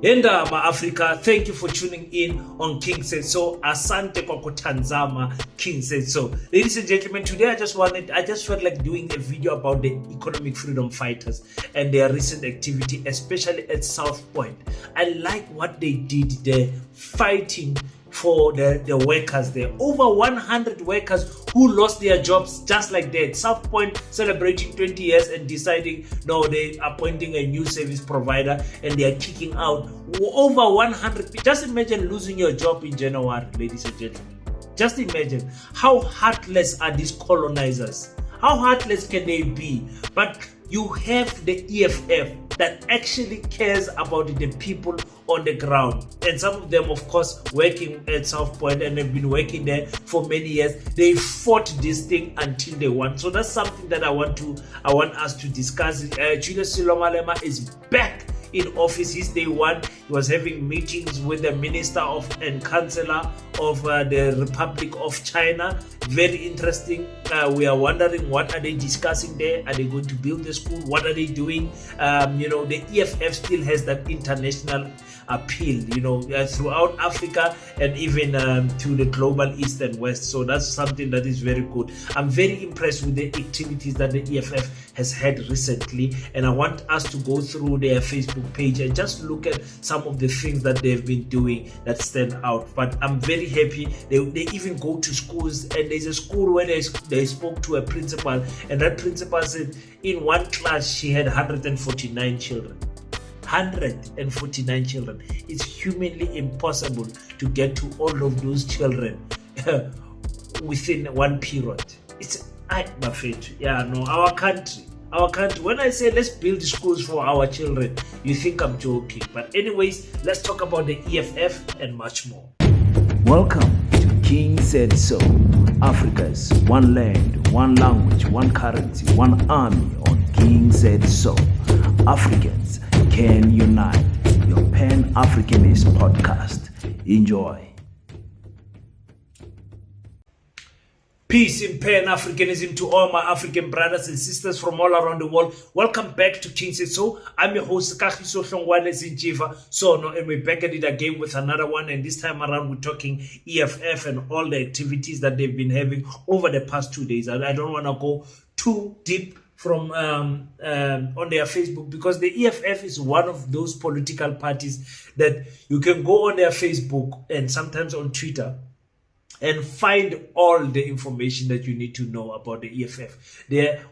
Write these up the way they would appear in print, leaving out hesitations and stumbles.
Yendaba Africa, thank you for tuning in on King Said So. Asante kwa kutazama King Said So. Ladies and gentlemen, today I just felt like doing a video about the economic freedom fighters and their recent activity, especially at South Point. I like what they did there, fighting for the workers there. Over 100 workers who lost their jobs just like that. South Point celebrating 20 years and deciding, no, they're appointing a new service provider and they are kicking out over 100. Just imagine losing your job in January, ladies and gentlemen. Just imagine how heartless are these colonizers. How heartless can they be? But you have the EFF that actually cares about the people on the ground. And some of them, of course, working at South Point and have been working there for many years. They fought this thing until they won. So that's something that I want us to discuss. Julius Malema is back in office. His day one, he was having meetings with the minister and chancellor of the Republic of China. Very interesting. We are wondering, what are they discussing there? Are they going to build the school? What are they doing? The EFF still has that international appeal, throughout Africa and even to the global east and west. So that's something that is very good. I'm very impressed with the activities that the EFF has had recently, and I want us to go through their Facebook page and just look at some of the things that they've been doing that stand out. But I'm very happy. They even go to schools, and there's a school where they spoke to a principal, and that principal said in one class she had 149 children. 149 children. It's humanly impossible to get to all of those children within one period. It's our country. When I say let's build schools for our children, you think I'm joking. But anyways, let's talk about the EFF and much more. Welcome to King Said So, Africa's one land, one language, one currency, one army on King Said So. Africans can unite. Your Pan-Africanist podcast. Enjoy. Peace in Pan-Africanism to all my African brothers and sisters from all around the world. Welcome back to King Said So. I'm your host, Kagiso Hlongwane Zinjiva. And we're back at it again with another one. And this time around, we're talking EFF and all the activities that they've been having over the past 2 days. I don't want to go too deep from on their Facebook, because the EFF is one of those political parties that you can go on their Facebook and sometimes on Twitter and find all the information that you need to know about the EFF.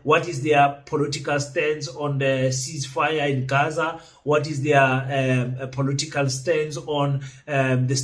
What is their political stance on the ceasefire in Gaza? What is their political stance on the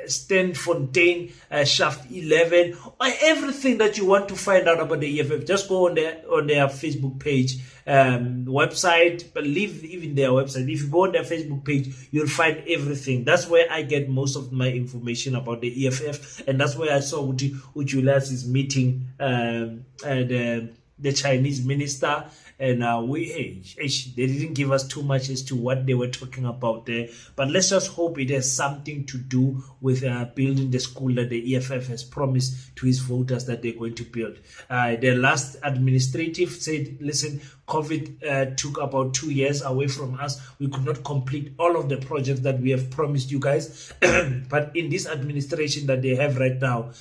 Stenfontein Shaft 11? Everything that you want to find out about the EFF, just go on their Facebook page, website, but leave even their website. If you go on their Facebook page, you'll find everything. That's where I get most of my information about the EFF, and that's where I saw Julius is meeting the Chinese minister, and they didn't give us too much as to what they were talking about there. But let's just hope it has something to do with building the school that the EFF has promised to his voters that they're going to build. The last administrative said, listen, COVID took about 2 years away from us. We could not complete all of the projects that we have promised you guys. But in this administration that they have right now,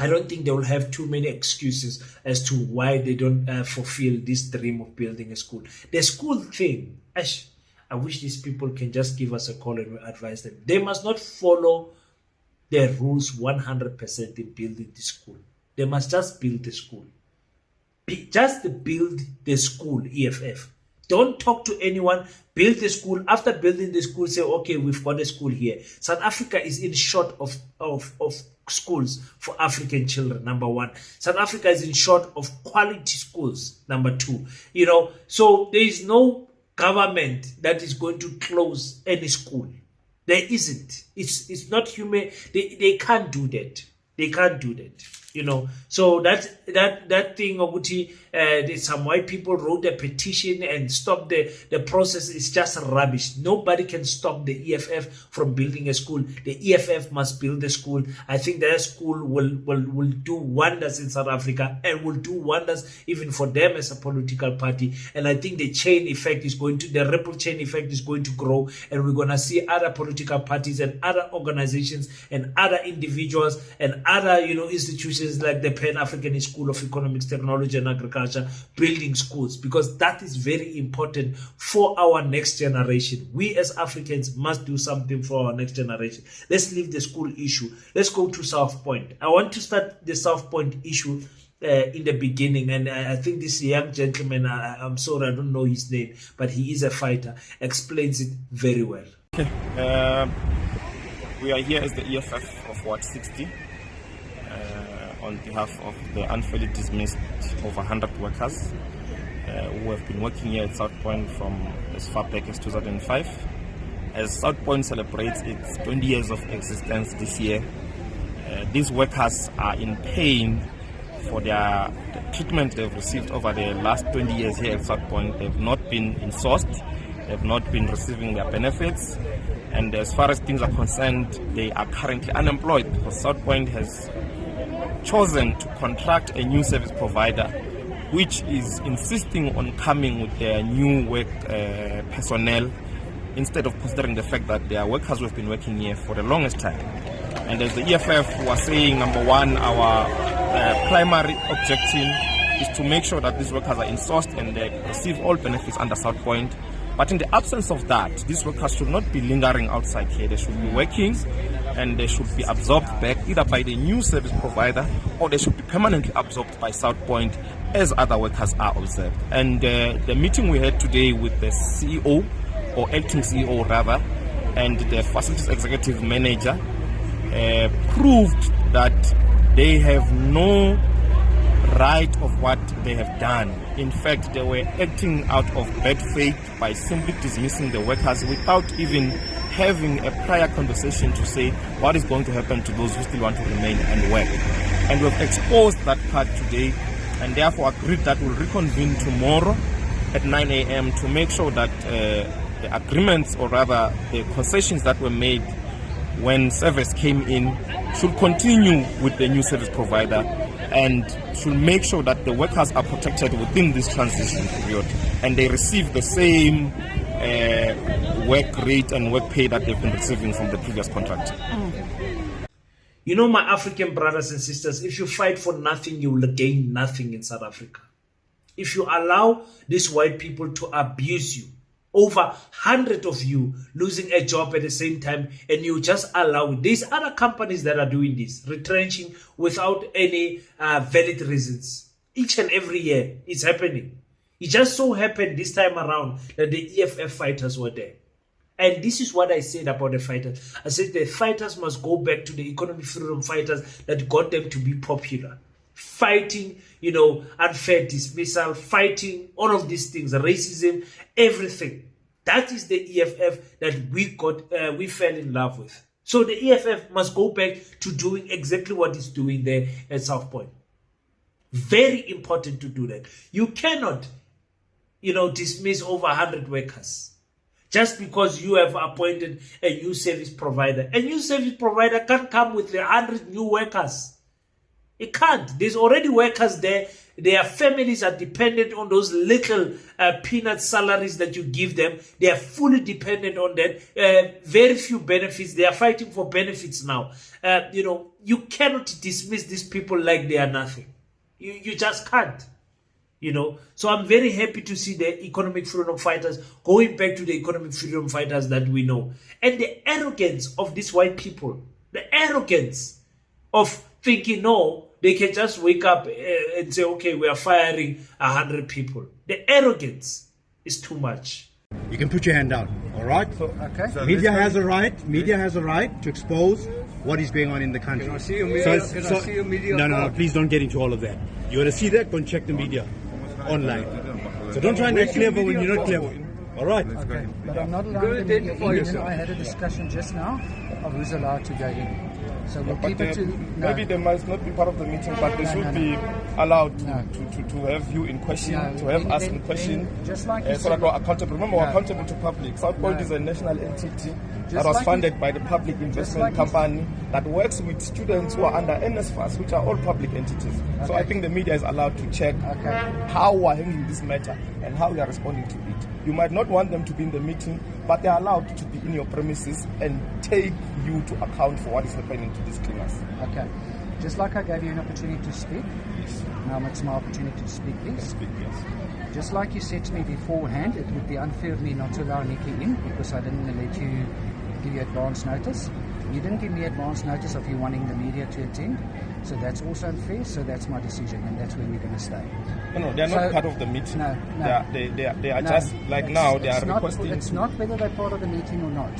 I don't think they will have too many excuses as to why they don't fulfill this dream of building a school. The school thing, I wish these people can just give us a call and advise them. They must not follow the rules 100% in building the school. They must just build the school. Just build the school, EFF. Don't talk to anyone. Build the school. After building the school, say, okay, we've got a school here. South Africa is in short of schools for African children, number one. South Africa is in short of quality schools, number two. So there is no government that is going to close any school. There isn't. It's not human. They can't do that. They can't do that. So that thing of some white people wrote a petition and stopped the process is just rubbish. Nobody can stop the EFF from building a school. The EFF must build a school. I think that school will do wonders in South Africa and will do wonders even for them as a political party. And I think the ripple chain effect is going to grow, and we're going to see other political parties and other organizations and other individuals and other institutions like the Pan-African School of Economics, Technology and Agriculture building schools, because that is very important for our next generation. We as Africans must do something for our next generation. Let's leave the school issue. Let's go to South Point. I want to start the South Point issue in the beginning, and I think this young gentleman, I'm sorry, I don't know his name, but he is a fighter, explains it very well. Okay. We are here as the EFF of Ward 60 on behalf of the unfairly dismissed over 100 workers who have been working here at South Point from as far back as 2005. As South Point celebrates its 20 years of existence this year, these workers are in pain for the treatment they've received over the last 20 years here at South Point. They've not been insourced, they've not been receiving their benefits, and as far as things are concerned, they are currently unemployed because South Point has chosen to contract a new service provider which is insisting on coming with their new work personnel instead of considering the fact that there are workers who have been working here for the longest time. And as the EFF was saying, number one, our primary objective is to make sure that these workers are insourced and they receive all benefits under South Point. But in the absence of that, these workers should not be lingering outside here. They should be working and they should be absorbed back either by the new service provider or they should be permanently absorbed by South Point as other workers are observed. And the meeting we had today with the CEO, or acting CEO rather, and the facilities executive manager proved that they have no right of what they have done. In fact, they were acting out of bad faith by simply dismissing the workers without even having a prior conversation to say what is going to happen to those who still want to remain and work. And we've exposed that part today and therefore agreed that we'll reconvene tomorrow at 9 a.m. to make sure that the agreements, or rather the concessions that were made when service came in, should continue with the new service provider and should make sure that the workers are protected within this transition period and they receive the same work rate and work pay that they've been receiving from the previous contract. My African brothers and sisters, if you fight for nothing, you will gain nothing in South Africa. If you allow these white people to abuse you, over 100 of you losing a job at the same time, and you just allow it. There's other companies that are doing this, retrenching without any valid reasons. Each and every year, it's happening. It just so happened this time around that the EFF fighters were there. And this is what I said about the fighters. I said the fighters must go back to the economic freedom fighters that got them to be popular. Fighting, unfair dismissal, fighting all of these things, racism, everything. That is the EFF that we fell in love with. So the EFF must go back to doing exactly what it's doing there at South Point. Very important to do that. You cannot, dismiss over 100 workers just because you have appointed a new service provider. A new service provider can't come with 100 new workers. It can't. There's already workers there. Their families are dependent on those little peanut salaries that you give them. They are fully dependent on that. Very few benefits. They are fighting for benefits now. You cannot dismiss these people like they are nothing. You just can't. So I'm very happy to see the economic freedom fighters going back to the economic freedom fighters that we know. And the arrogance of these white people, the arrogance of thinking, no, they can just wake up and say, okay, we are firing 100 people. The arrogance is too much. You can put your hand down, all right? Okay. So media has a right to expose what is going on in the country. Can I see your media? I see your media? No, please don't get into all of that. You want to see that? Go and check the media online. So don't try and act clever when you're not clever. All right? Okay. But I'm not allowed to media in. I had a discussion just now of who's allowed to go in. So we'll But keep it to... maybe they must not be part of the meeting, but they should be allowed to have you in question, to have us in question, just like so that we're accountable. Remember, we're accountable to public. South Point is a national entity that was funded by the Public Investment Company that works with students who are under NSFAS, which are all public entities. So I think the media is allowed to check how we are handling this matter and how we are responding to it. You might not want them to be in the meeting, but they are allowed to be in your premises and take you to account for what is happening to these cleaners. Okay. Just like I gave you an opportunity to speak, now it's my opportunity to speak, please. Speak, yes. Just like you said to me beforehand, it would be unfair of me not to allow Nikki in because I didn't let you give you advance notice. You didn't give me advance notice of you wanting the media to attend, so that's also unfair, so that's my decision, and that's where we're going to stay. No, they're not part of the meeting. No. They are just, like now, they are requesting... It's not whether they're part of the meeting or not.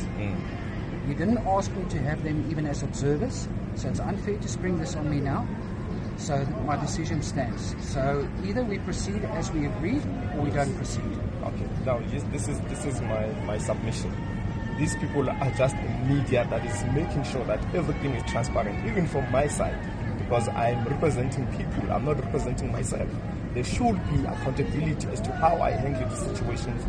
You didn't ask me to have them even as observers, so it's unfair to spring this on me now. So my decision stands. So either we proceed as we agreed, or we don't proceed. Okay, now this is my submission. These people are just a media that is making sure that everything is transparent, even from my side, because I'm representing people, I'm not representing myself. There should be accountability as to how I handle these situations,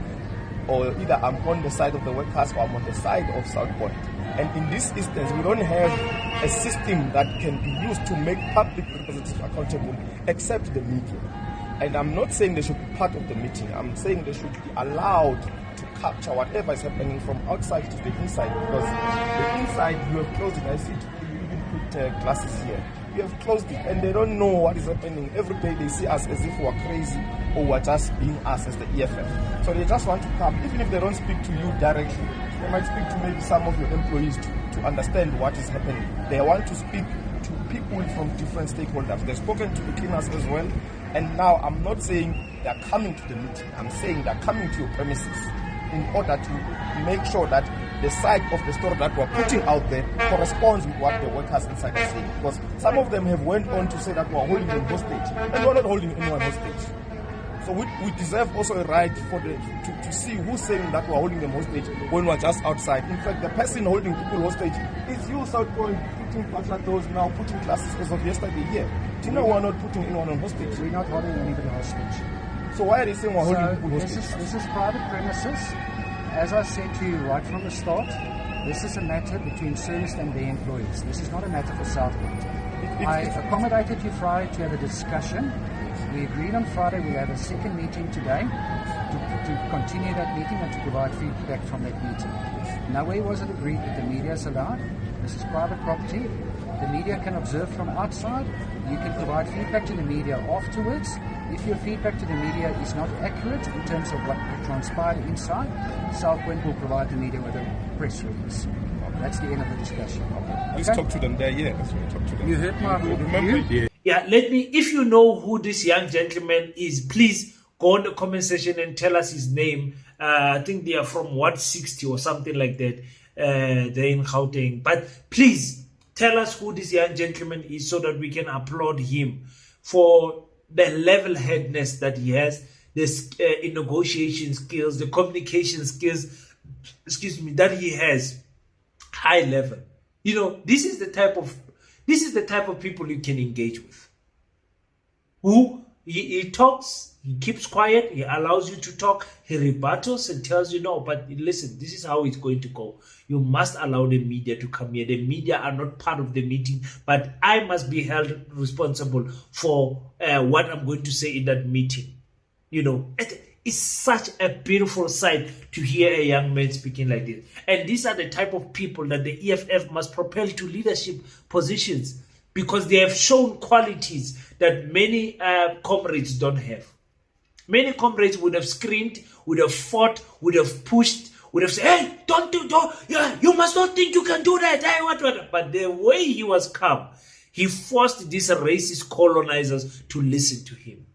or either I'm on the side of the workers or I'm on the side of South Point. And in this instance, we don't have a system that can be used to make public representatives accountable except the media. And I'm not saying they should be part of the meeting. I'm saying they should be allowed to capture whatever is happening from outside to the inside, because the inside you have closed it. I see you even put glasses here. You have closed it and they don't know what is happening. Every day they see us as if we're crazy or we're just being us as the EFF. So they just want to come, even if they don't speak to you directly. They might speak to maybe some of your employees to understand what is happening. They want to speak to people from different stakeholders. They've spoken to the cleaners as well. And now I'm not saying they're coming to the meeting. I'm saying they're coming to your premises in order to make sure that the side of the story that we're putting out there corresponds with what the workers inside are saying. Because some of them have went on to say that we're holding them hostage. And we're not holding anyone hostage. So we deserve also a right for to see who's saying that we're holding them hostage when we're just outside. In fact, the person holding people hostage is you, South Point, putting doors now, putting classes as of yesterday here. Do you know we're not putting anyone on hostage? We're not holding anybody hostage. So why are they saying we're holding people hostage? This is private premises. As I said to you right from the start, this is a matter between service and their employees. This is not a matter for South Point. I accommodated you Friday to have a discussion. We agreed on Friday we'll have a second meeting today to continue that meeting and to provide feedback from that meeting. Nowhere was it agreed that the media is allowed. This is private property. The media can observe from outside. You can provide feedback to the media afterwards. If your feedback to the media is not accurate in terms of what transpired inside, South Point will provide the media with a press release. That's the end of the discussion. Let's talk to them there, yeah. That's what talk to them. You heard my Remember, Yeah, if you know who this young gentleman is, please go in the comment section and tell us his name. I think they are from Ward 60 or something like that. They're in Gauteng. But please tell us who this young gentleman is so that we can applaud him for the level-headedness that he has, the in negotiation skills, the communication skills, that he has, high level. You know, this is the type of people you can engage with. Who he talks, he keeps quiet, he allows you to talk, he rebuttals and tells you no, but listen, this is how it's going to go. You must allow the media to come here. The media are not part of the meeting, but I must be held responsible for what I'm going to say in that meeting. You know, it's such a beautiful sight to hear a young man speaking like this. And these are the type of people that the EFF must propel to leadership positions, because they have shown qualities that many comrades don't have. Many comrades would have screamed, would have fought, would have pushed, would have said, hey, don't, yeah, you must not think you can do that. Hey, what. But the way he was calm, he forced these racist colonizers to listen to him.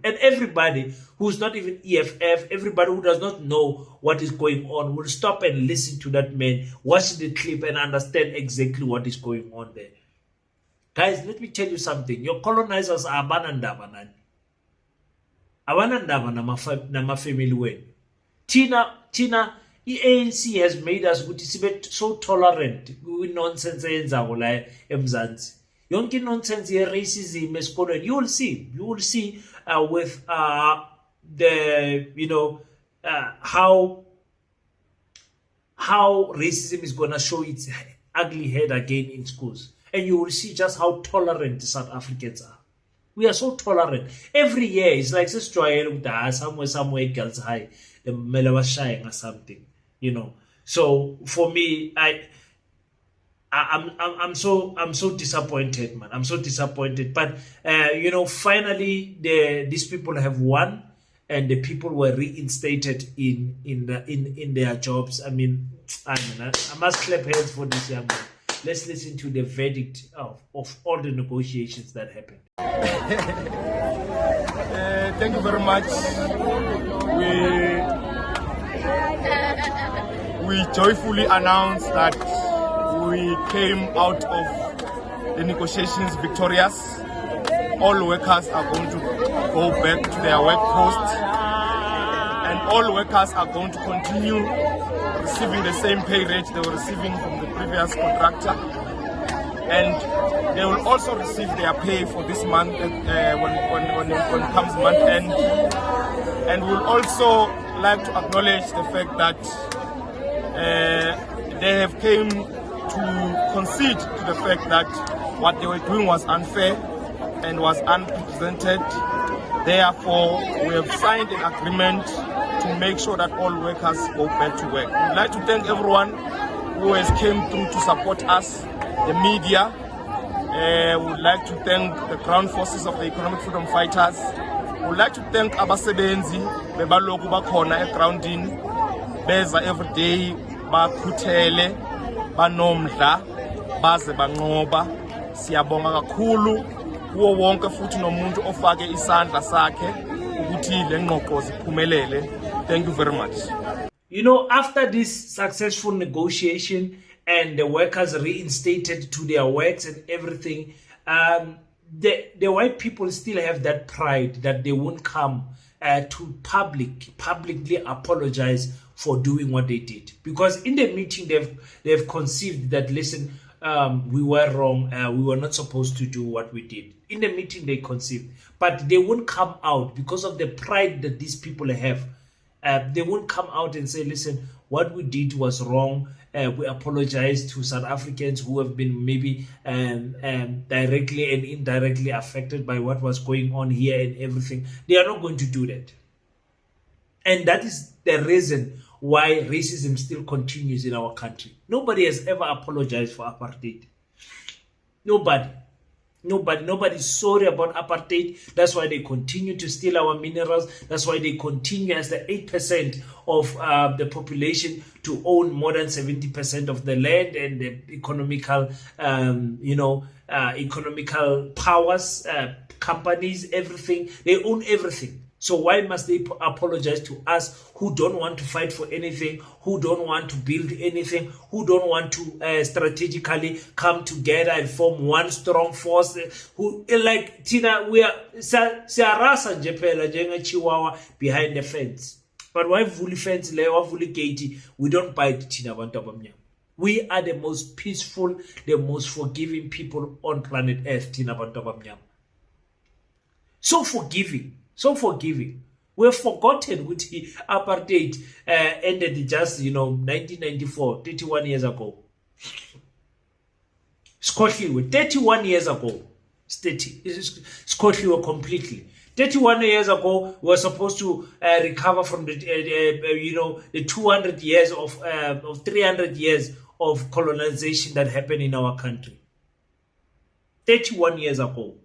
And everybody who's not even EFF, everybody who does not know what is going on, will stop and listen to that man, watch the clip and understand exactly what is going on there. Guys, let me tell you something. Your colonizers are abanandaba nani. Abanandaba nama family wenu. Tina i-ANC has made us ukuthi sibe so tolerant kwi-nonsense eyenzako la eMzansi. Yonke nonsense ye-racism esikolweni, you will see with the, how racism is going to show its ugly head again in schools. And you will see just how tolerant South Africans are. We are so tolerant. Every year, it's like this joy somewhere girls high, the mele was shying or something, So for me, I'm so disappointed, man. I'm so disappointed. But finally, these people have won, and the people were reinstated in their jobs. I must clap hands for this young man. Let's listen to the verdict of all the negotiations that happened. Thank you very much. We joyfully announce that we came out of the negotiations victorious. All workers are going to go back to their work posts, and all workers are going to continue receiving the same pay rate they were receiving from the previous contractor, and they will also receive their pay for this month when it comes month end. And we'll also like to acknowledge the fact that they have came to concede to the fact that what they were doing was unfair and was unprecedented. Therefore, we have signed an agreement to make sure that all workers go back to work. We'd like to thank everyone who has came through to support us, the media. We'd like to thank the ground forces of the economic freedom fighters. We'd like to thank abasebenzi bebaloku bakhona egroundini beza every day bakhuthele banomdla baze banqoba. Siyabonga kakhulu kuwo wonke futhi nomuntu ofake isandla sakhe ukuthi le ngqoqo ziphumelele. Thank you very much. After this successful negotiation and the workers reinstated to their works and everything, the white people still have that pride that they won't come to publicly apologize for doing what they did. Because in the meeting, they've conceived that, listen, we were wrong, we were not supposed to do what we did. In the meeting, they conceived. But they won't come out because of the pride that these people have. They won't come out and say, listen, what we did was wrong. We apologize to South Africans who have been maybe directly and indirectly affected by what was going on here and everything. They are not going to do that. And that is the reason why racism still continues in our country. Nobody has ever apologized for apartheid. Nobody's sorry about apartheid. That's why they continue to steal our minerals. That's why they continue as the 8% of the population to own more than 70% of the land and the economical, economical powers, companies, everything. They own everything. So why must they apologize to us who don't want to fight for anything, who don't want to build anything, who don't want to strategically come together and form one strong force? Who like Tina, we are Sarasa Jepela Jenga Chihuahua behind the fence. But why fully fence why fully gate? We don't bite Tina Bantabamya. We are the most peaceful, the most forgiving people on planet Earth, Tina Bantabamya. So forgiving. So forgiving. We've forgotten which apartheid ended just, 1994, 31 years ago. Scotland, 31 years ago. Scotland completely. 31 years ago, we were supposed to recover from the 200 years of 300 years of colonization that happened in our country. 31 years ago.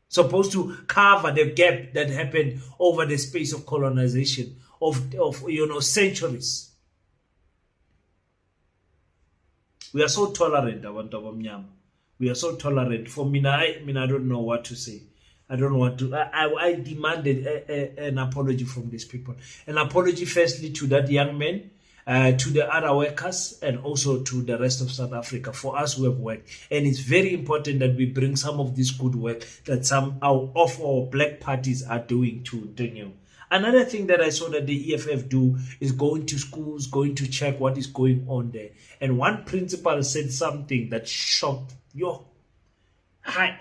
Supposed to cover the gap that happened over the space of colonization of centuries. We are so tolerant, abantu abamnyama. We are so tolerant. For me, I don't know what to say. I don't want to. I demanded an apology from these people. An apology, firstly, to that young man, to the other workers, and also to the rest of South Africa. For us who have worked, and it's very important that we bring some of this good work that some of our black parties are doing to Another thing that I saw that the EFF do is going to schools, going to check what is going on there. And one principal said something that shocked yo. Hi.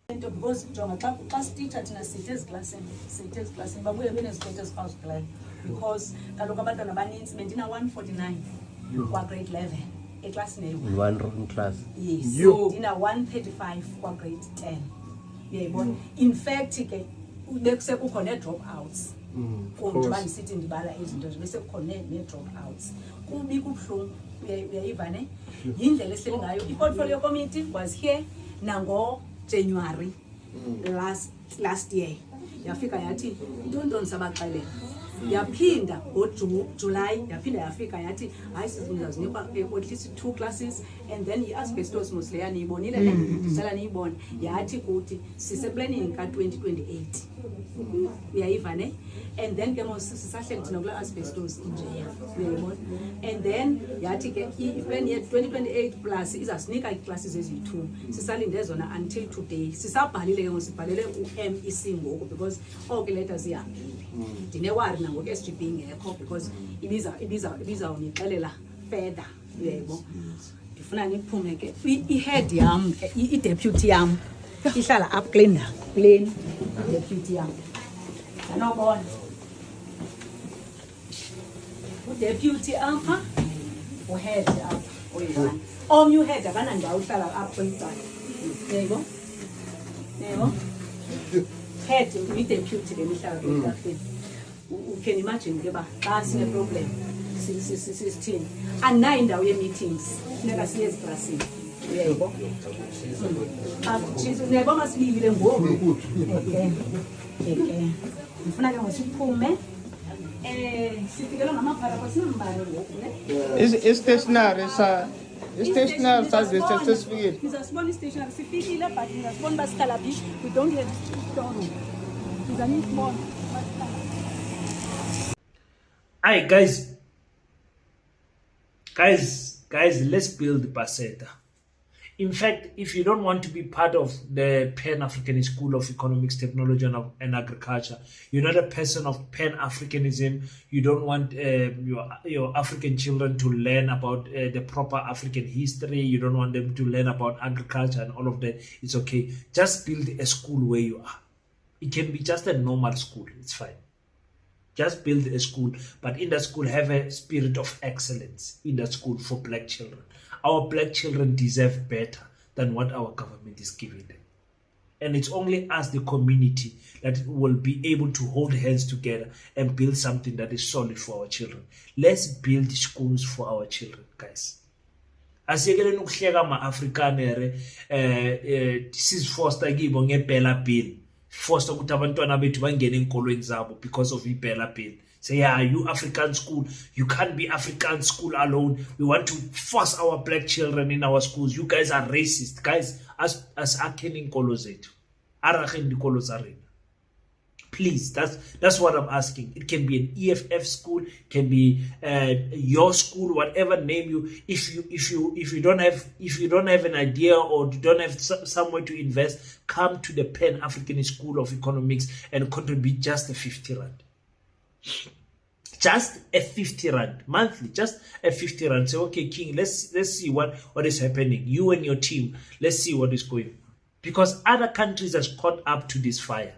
Because class teacher sit class babuye benezikhetho ezifawusibulayo because kaloku abantwana abaninzi bendina 149 kwa grade 11 eklasini eyi one wrong class. yes ndina 135 kwa grade 10 uyayibona in fact ke bekusekukho ne-drop outs kunjengoba ndisithi ndibala izinto nje besekukho ne-drop outs kubi kubuhlungu uyayiva ne yindlela ehleli ngayo i-portfolio committee was here nango January last year yafika yathi ntoni sabaxelela yaphinda ngoJuly yaphinda yafika yathi hayi sizozinikwa at least 2 classes and then i-asbestos mosleya niyibonile le ndisala niyibone yathi kuthi siseplanning ka-2028 uyayiva ne and then ke sisahleli thina kula asbestos injeya uyayibona and then yathi ke i-plan ye 2028 plus izasinika ii-classes eziyi-2 sisalinde zona until today sisabhalile ke ngosibhalele u-MEC ngoku because all letters zihambile ndinewari nangoku SGB ngekho because ibizawunixelela further uyayibona ndifuna niphume ke i-head yam i-deputy yam ihlala up plain deputy yam anobona udeputy apha uhead apha oyi-1 omnye uhead akanandawo uhlala apho kwenzana yebo head uyi-deputy ke mihlala kwetafeni you can imagine ke ba xa sine-problem sisithini andinayo indawo ye-meetings funeka siye eziklasini uyayebo uyayebo masibiyile ngoku ndifuna ke ngosiphume sifikelwe ngamaphara kwasimbane ngoku ne i-stationary sazi sesifikile nizasibona i-stationary sifikile but nizasibona uba sihlala phi we don't have storeroom nizaniyisibona Hi guys, let's build Baseta. In fact, if you don't want to be part of the Pan-African School of Economics, Technology and Agriculture, you're not a person of Pan-Africanism, you don't want your African children to learn about the proper African history, you don't want them to learn about agriculture and all of that, it's okay. Just build a school where you are. It can be just a normal school, it's fine. Just build a school, but in that school have a spirit of excellence in that school for black children. Our black children deserve better than what our government is giving them. And it's only us, the community, that will be able to hold hands together and build something that is solid for our children. Let's build schools for our children, guys. Asiyekele ukuhleka ama-Afrikanere sisifoster kibo ngebhela bill. Forced ukuthi abantwana bethu bangene enkolweni zabo because of ibhela bill. Say, yeah, you African school, you can't be African school alone. We want to force our black children in our schools. You guys are racist. Guys, as akheni inkolo zethu. Arakheni inkolo zarena. Please, that's what I'm asking. It can be an EFF school, can be your school, whatever name you. If you don't have an idea or you don't have somewhere to invest, come to the Pan-African School of Economics and contribute just a 50 rand. Just a 50 rand monthly, just a 50 rand. Say, okay, King, let's see what is happening. You and your team, let's see what is going on. Because other countries has caught up to this fire.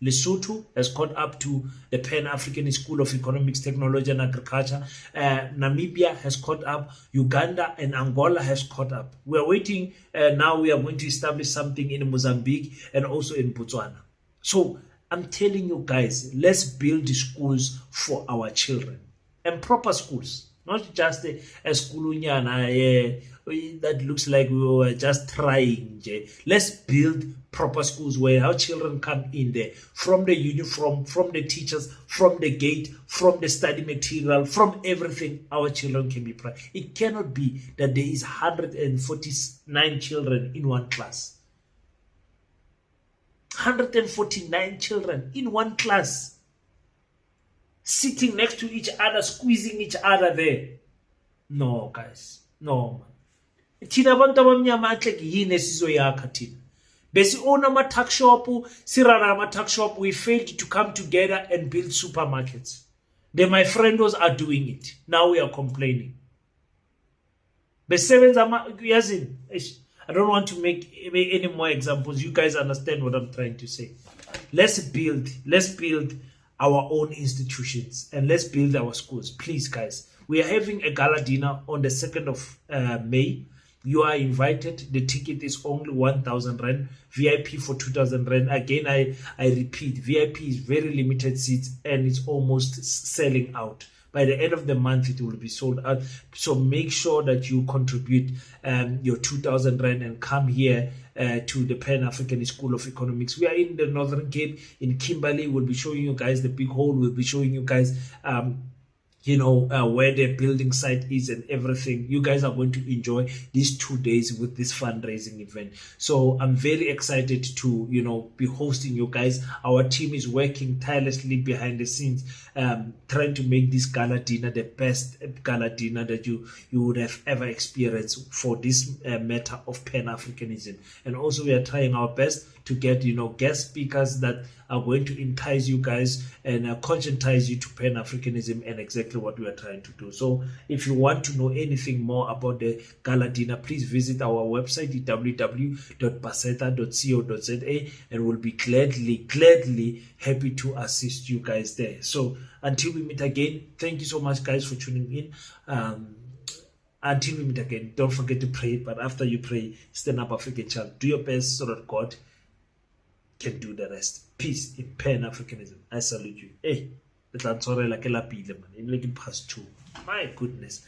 Lesotho has caught up to the Pan-African School of Economics, Technology and Agriculture. Namibia has caught up. Uganda and Angola has caught up. We are waiting. Now we are going to establish something in Mozambique and also in Botswana. So I'm telling you guys, let's build the schools for our children. And proper schools. Not just a school that looks like we were just trying. Let's build proper schools where our children come in there. From the uniform, from the teachers, from the gate, from the study material, from everything, our children can be proud. It cannot be that there is 149 children in one class. 149 children in one class. Sitting next to each other, squeezing each other there. No, guys. No, man. Thina abantu abamnyama ahle yini esizoyakha thina. Basi own a tuck shop, Sirarama tuck shop, we failed to come together and build supermarkets. Then my friends are doing it. Now we are complaining. I don't want to make any more examples. You guys understand what I'm trying to say. Let's build our own institutions and let's build our schools. Please, guys. We are having a gala dinner on the 2nd of May. You are invited. The ticket is only 1,000 Rand. VIP for 2,000 Rand. Again, I repeat, VIP is very limited seats and it's almost selling out. By the end of the month, it will be sold out. So make sure that you contribute your 2,000 Rand and come here to the Pan-African School of Economics. We are in the Northern Cape, in Kimberley. We'll be showing you guys the big hall. We'll be showing you guys where the building site is and everything. You guys are going to enjoy these 2 days with this fundraising event. So I'm very excited to, be hosting you guys. Our team is working tirelessly behind the scenes, trying to make this gala dinner the best gala dinner that you would have ever experienced for this matter of Pan-Africanism. And also we are trying our best to get, guest speakers that are going to entice you guys and conscientize you to Pan-Africanism and exactly what we are trying to do. So if you want to know anything more about the gala dinner, please visit our website, www.baseta.co.za, and we'll be gladly happy to assist you guys there. So until we meet again, thank you so much, guys, for tuning in. Until we meet again, don't forget to pray, but after you pray, stand up, African child. Do your best so that God can do the rest. Peace in Pan-Africanism. I salute you. Hey, it's like past 2. My goodness.